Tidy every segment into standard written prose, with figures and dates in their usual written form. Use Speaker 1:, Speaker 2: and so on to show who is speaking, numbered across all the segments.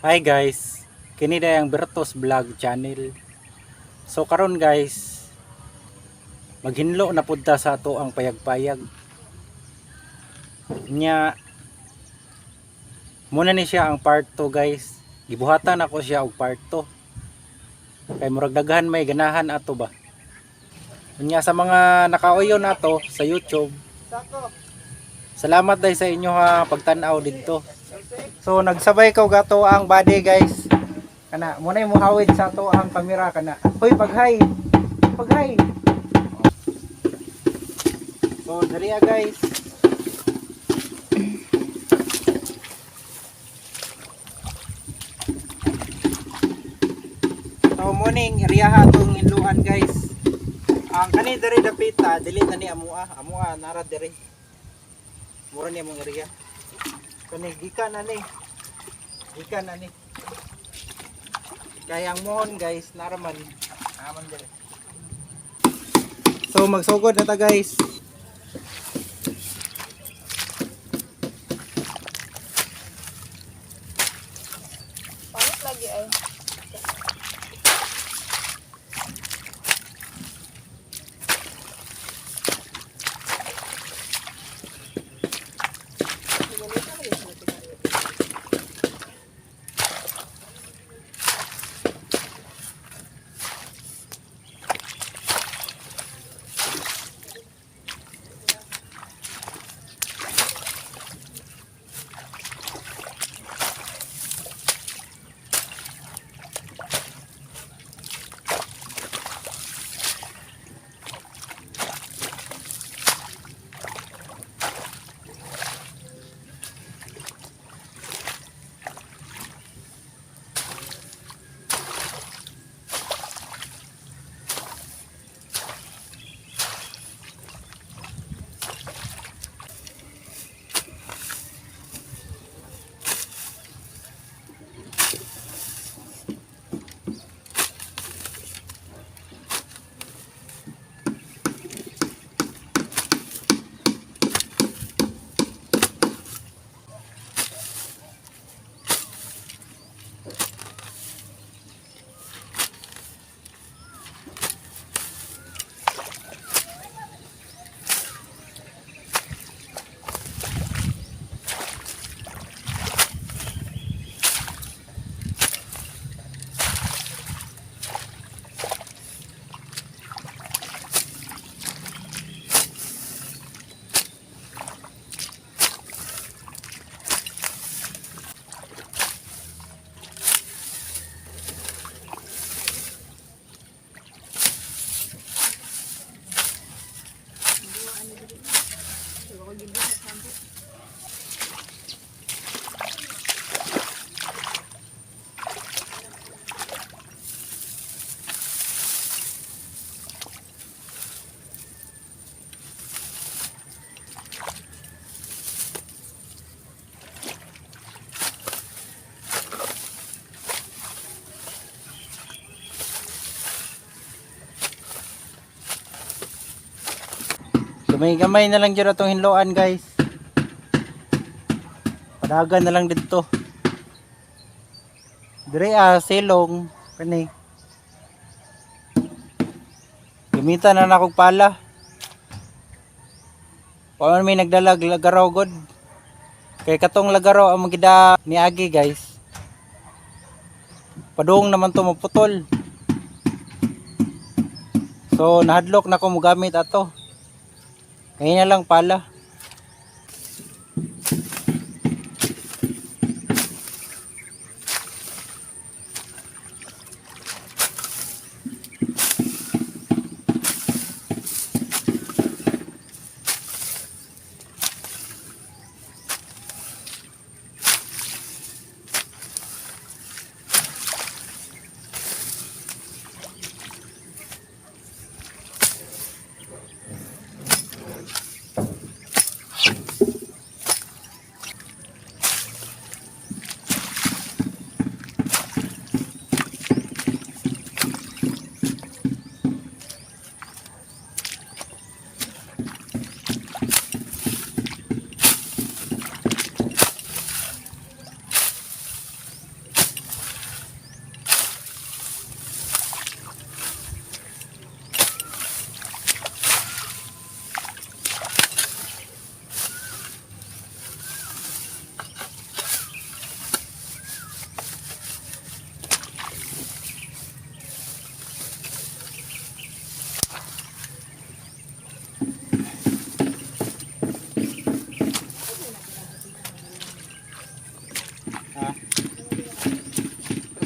Speaker 1: Hi guys, kini dayang Bertos Vlog channel. So karon guys, maghinlo na pudta sa ato ang payag-payag. Nya muna ni siya ang part 2 guys. Gibuhatan ako siya og part 2. Kay murag daghan may ganahan ato ba. Nya sa mga nakauyon nato sa YouTube. Salamat dai sa inyo ha pagtan-aw didto. So nagsabay ko gato ang body guys. Kana muna mo hawid sa ato ang kamera kana. Hoy paghay. Paghay. So dali guys. So morning area atong hinluan guys. Ang kani diri dapita dili na ni amua nara diri. Mura ni among area. Kani gikan na ni. Gikan na ni. Kaya ang mohon guys naraman aman diri. So magsugod na ta guys.
Speaker 2: Palit lagi ay.
Speaker 1: Gamay-gamay na lang dyan itong hinloan guys. Padagan na lang dito. Dire silong. Kani. Gamitan na akong pala. Paano may nagdalag lagaraw god. Kay katong lagaraw ang magida ni Agi guys. Padung naman to maputol. So nahadlok na ko mo gamit ato. Ngayon na lang pala.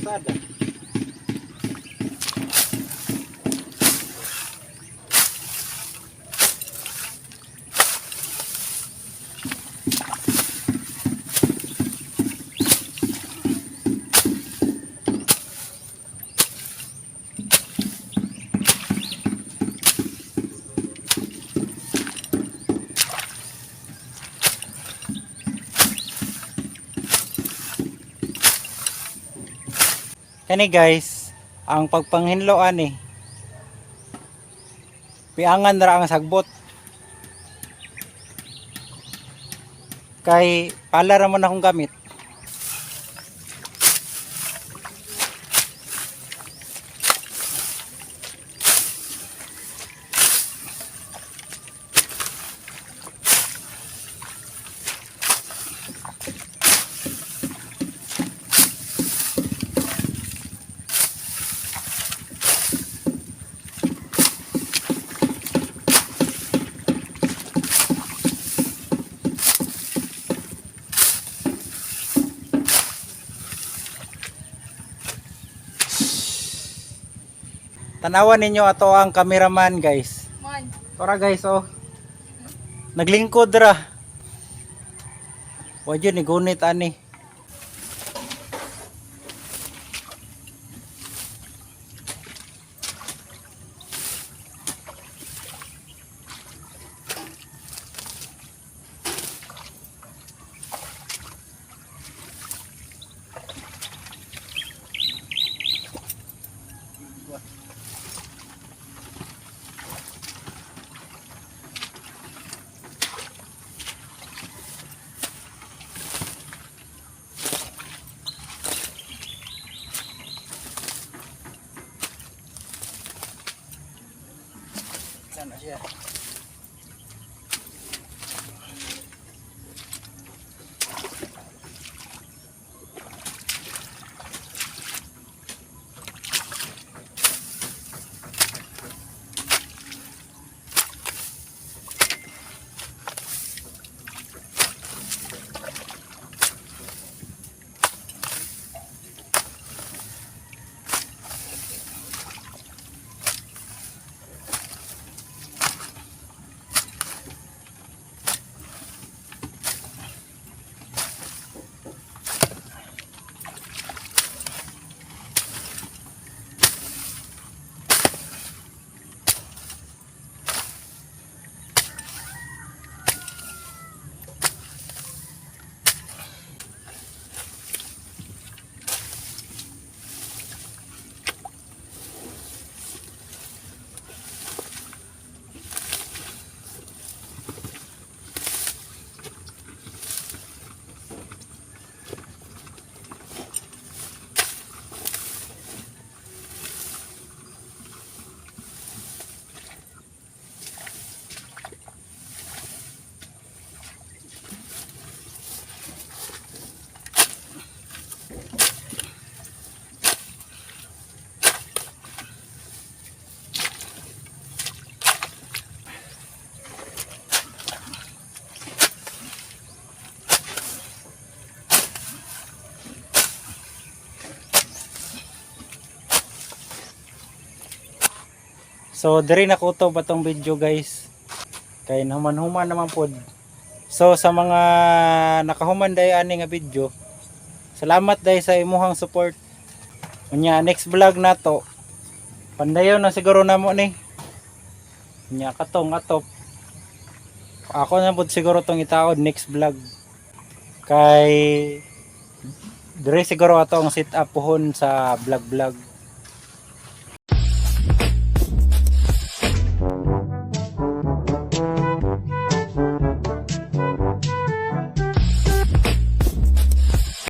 Speaker 1: kalsada. Kani guys, ang pagpanghinloan eh. Piangan ra ang sagbot. Kay pala ra man akong gamit. Tanawan ninyo ato ang cameraman guys.
Speaker 2: Man.
Speaker 1: Tora guys oh. Naglingkod ra. Wa jud ni gunit ani. Sana siya. So diri na ko to batong video guys. Kay human-human naman pod. So sa mga nakahuman day ani nga video, salamat day sa imuhang support. Unya next vlog nato. Pandayon na siguro namo ni. Unya katong atop. Ako na pod siguro tong itaod next vlog. Kay diri siguro ato ang sit up pohon sa vlog.